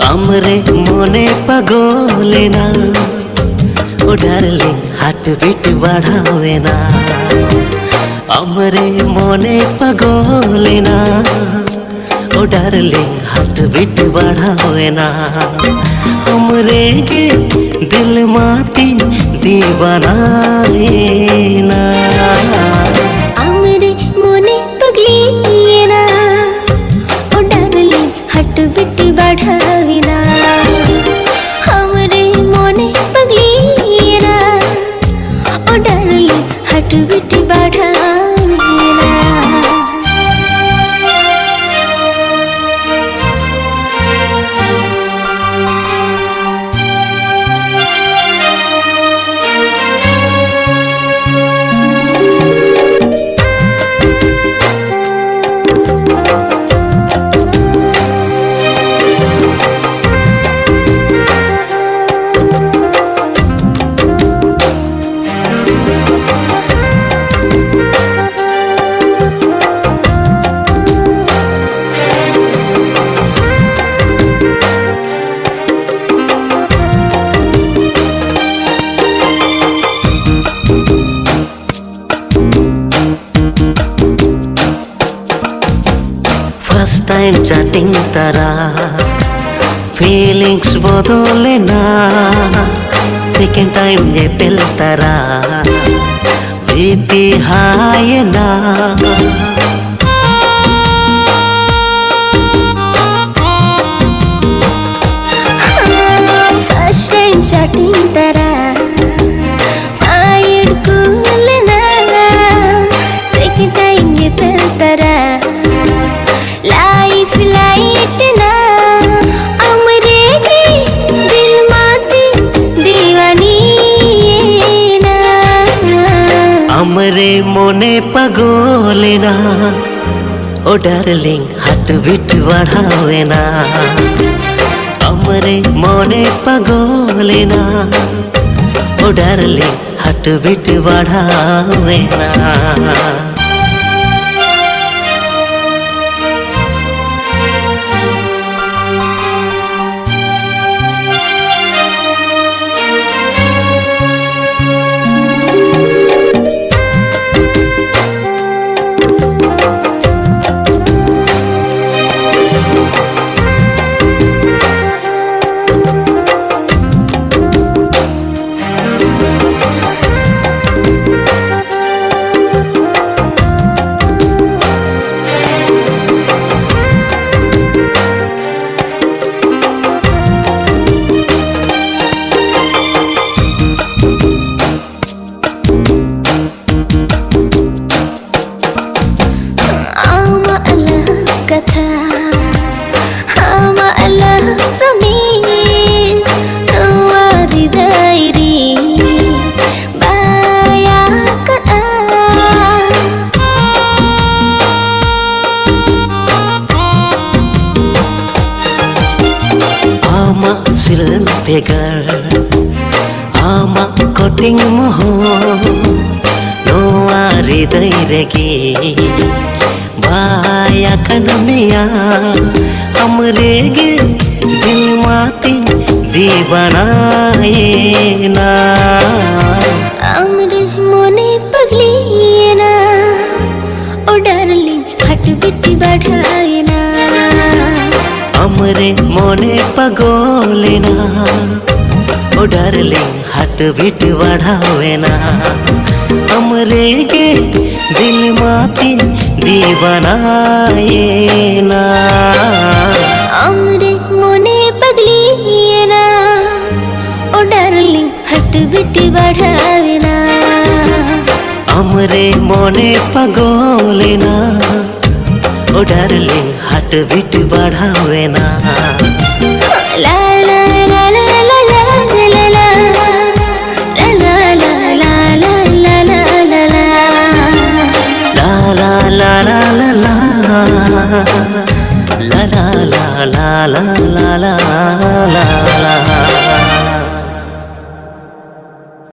हमरे मोने पगोले ना ओ डार्लिंग हार्ट बीट बढ़ावे ना हमरे मोने पगोले ना ओ डार्लिंग हार्ट बीट बढ़ावे ना हमरे के दिल माती दीवाना ना हमरे मोने पगली ना ओ डार्लिंग हार्ट बीट बढ़ावे ना हमरे मोने पगली ना ओ डार्लिंग हार्ट बीट बढ़ावे ना। First time chatting tara feelings bodole na second time nyepel tara biti haye na First time chatting tara ayed cool na second time nyepel tara life light ना हमरे के दिल माती दीवानी ना हमरे मोने पगोले ना ओ डार्लिंग हार्ट बीट बढ़ावे ना हमरे मोने पगोले ना ओ डार्लिंग हार्ट बीट बढ़ावे ना। Silpegar ama koting moho no ari dairegi baya kanamiya amre ge dil mati deewana na हमरे मोने पगली ना ओ डार्लिंग हार्ट बीट बढ़ाए ना हमरे मोने पगोले ना ओ डार्लिंग हार्ट बीट बढ़ावे ना हमरे के दिल मातिन दीवानाए ना हमरे मोने पगली ना ओ डार्लिंग हार्ट बीट बढ़ावे ना हमरे मोने पगोले ना ओ डार्लिंग हार्ट बीट बढ़ावे ना।